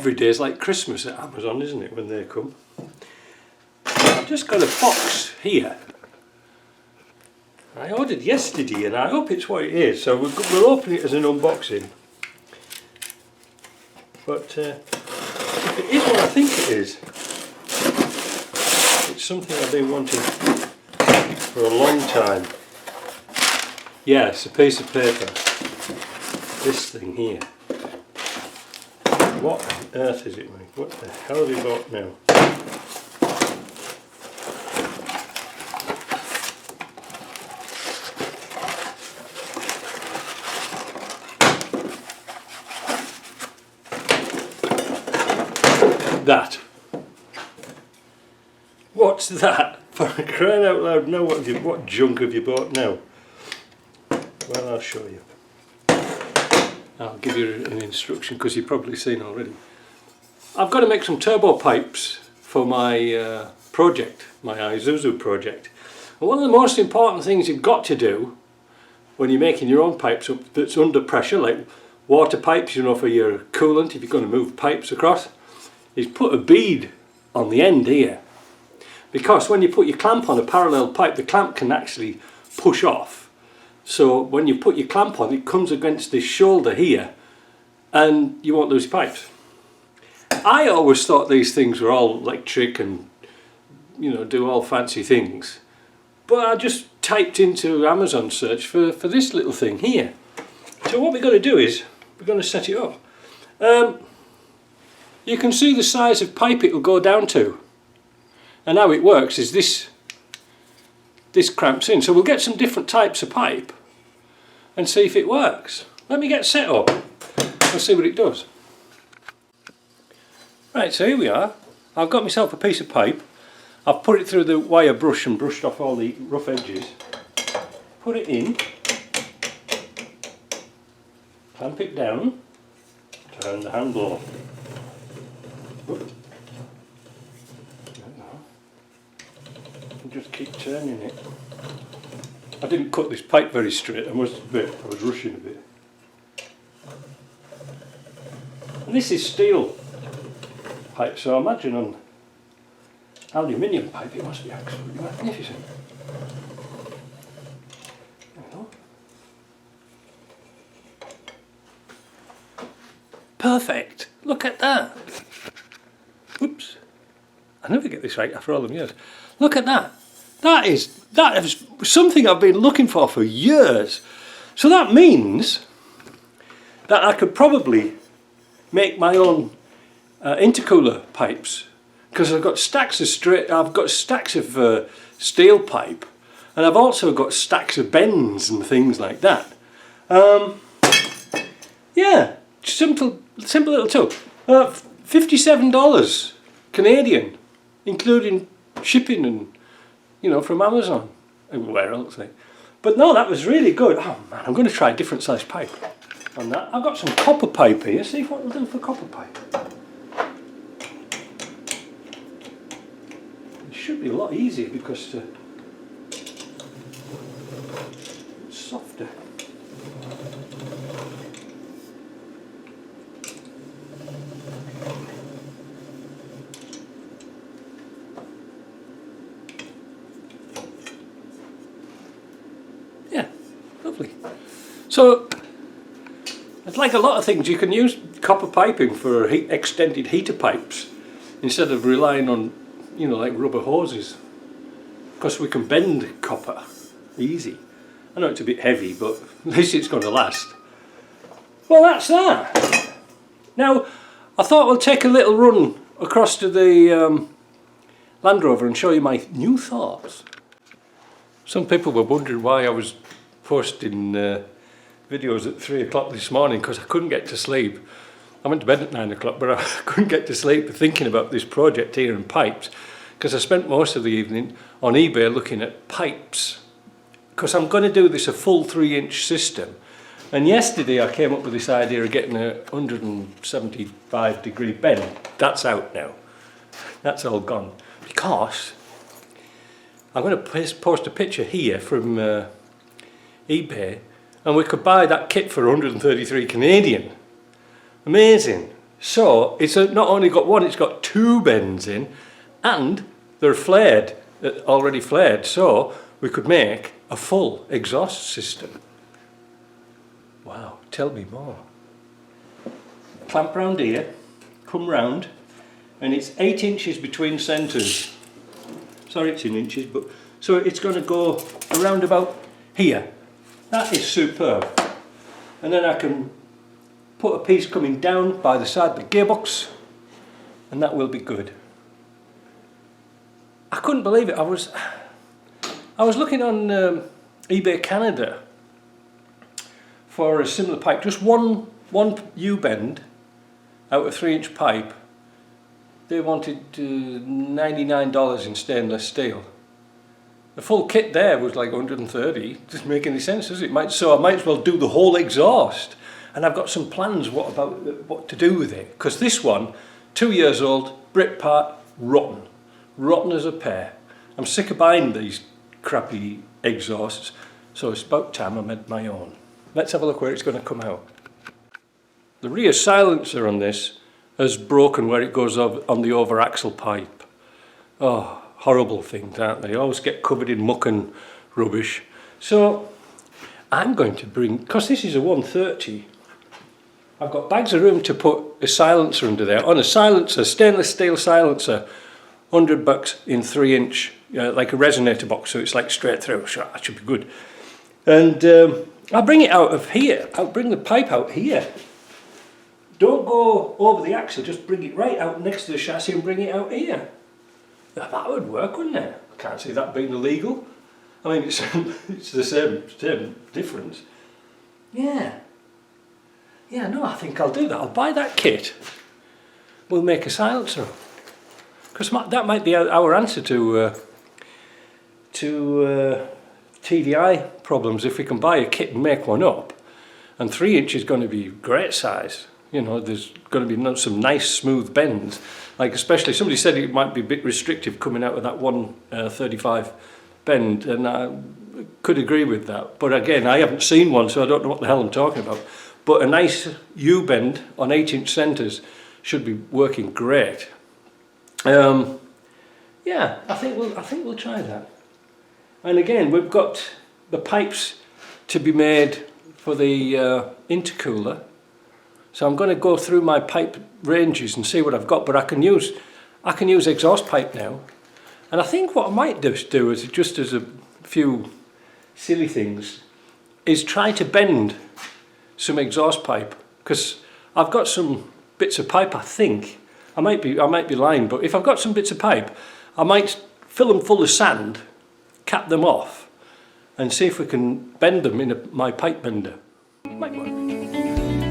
every day is like Christmas at Amazon, isn't it, when they come? I've just got a box here. I ordered yesterday and I hope it's what it is, so we'll open it as an unboxing. But if it is what I think it is, it's something I've been wanting for a long time. Yeah, it's a piece of paper. This thing here. What on earth is it, Mike? What the hell have you got now? That. What's that? For crying out loud, no, what junk have you bought now? Well, I'll show you. I'll give you an instruction because you've probably seen already. I've got to make some turbo pipes for my project, my Isuzu project. And one of the most important things you've got to do when you're making your own pipes up that's under pressure, like water pipes, you know, for your coolant, if you're going to move pipes across, is put a bead on the end here. Because when you put your clamp on a parallel pipe, the clamp can actually push off. So when you put your clamp on, it comes against this shoulder here and you won't lose pipes. I always thought these things were all electric and, you know, do all fancy things. But I just typed into Amazon search for this little thing here. So what we're going to do is, we're going to set it up. You can see the size of pipe it will go down to. And how it works is this cramps in. So we'll get some different types of pipe and see if it works. Let me get set up and see what it does. Right, so here we are. I've got myself a piece of pipe. I've put it through the wire brush and brushed off all the rough edges. Put it in. Clamp it down. Turn the handle. Oop. Just keep turning it. I didn't cut this pipe very straight, I must admit, I was rushing a bit. And this is steel pipe, so I imagine on aluminium pipe it must be absolutely magnificent. There we go. Perfect! Look at that! Oops! I never get this right after all them years. Look at that! That is something I've been looking for years. So that means that I could probably make my own intercooler pipes, because I've got stacks of steel pipe, and I've also got stacks of bends and things like that. Yeah, simple little tool. $57 Canadian, including shipping and, you know, from Amazon and where else. But no, that was really good. Oh man, I'm going to try a different size pipe on that. I've got some copper pipe here. See what we'll do for copper pipe. It should be a lot easier because it's softer. Lovely. So, it's like a lot of things. You can use copper piping for extended heater pipes instead of relying on, you know, like rubber hoses, because we can bend copper easy. I know it's a bit heavy, but at least it's going to last. Well, that's that. Now, I thought we'll take a little run across to the Land Rover and show you my new thoughts. Some people were wondering why I was posting videos at 3 o'clock this morning, because I couldn't get to sleep. I went to bed at 9 o'clock, but I couldn't get to sleep thinking about this project here in pipes, because I spent most of the evening on eBay looking at pipes, because I'm going to do this a full 3-inch system. And yesterday I came up with this idea of getting a 175-degree bend. That's out now. That's all gone. Because I'm going to post a picture here from eBay, and we could buy that kit for 133 Canadian. Amazing. So it's not only got one, it's got two bends in, and they're flared, already flared, so we could make a full exhaust system. Wow, tell me more. Clamp round here, come round, and it's 8 inches between centres. Sorry, it's in inches, but so it's going to go around about here. That is superb. And then I can put a piece coming down by the side of the gearbox, and that will be good. I couldn't believe it. I was looking on eBay Canada for a similar pipe, just one U-bend out of 3-inch pipe. They wanted $99 in stainless steel. The full kit there was like 130. Doesn't make any sense, does it? So I might as well do the whole exhaust. And I've got some plans what to do with it. Because this one, 2 years old, Brit part, rotten as a pear. I'm sick of buying these crappy exhausts, so it's about time I made my own. Let's have a look where it's going to come out. The rear silencer on this has broken where it goes on the over axle pipe. Oh, horrible things, aren't they? Always get covered in muck and rubbish. So I'm going to bring, because this is a 130, I've got bags of room to put a silencer under there. On a silencer, stainless steel silencer, $100 in 3-inch, like a resonator box, so it's like straight through. So that should be good. And I'll bring it out of here. I'll bring the pipe out here. Don't go over the axle, just bring it right out next to the chassis and bring it out here. Now, that would work, wouldn't it? I can't see that being illegal. I mean, it's the same difference. Yeah, no, I think I'll do that. I'll buy that kit. We'll make a silencer. Because that might be our answer to TDI problems. If we can buy a kit and make one up, and 3-inch is going to be great size. You know, there's going to be some nice smooth bends. Like especially somebody said it might be a bit restrictive coming out of that 135 bend, and I could agree with that. But again, I haven't seen one, so I don't know what the hell I'm talking about. But a nice U-bend on 8-inch centres should be working great. Yeah, I think we'll try that. And again, we've got the pipes to be made for the intercooler. So I'm going to go through my pipe ranges and see what I've got, but I can use exhaust pipe now. And I think what I might do is just as a few silly things is try to bend some exhaust pipe, because I've got some bits of pipe. I think I might be lying, but if I've got some bits of pipe, I might fill them full of sand, cap them off, and see if we can bend them in my pipe bender. It might work.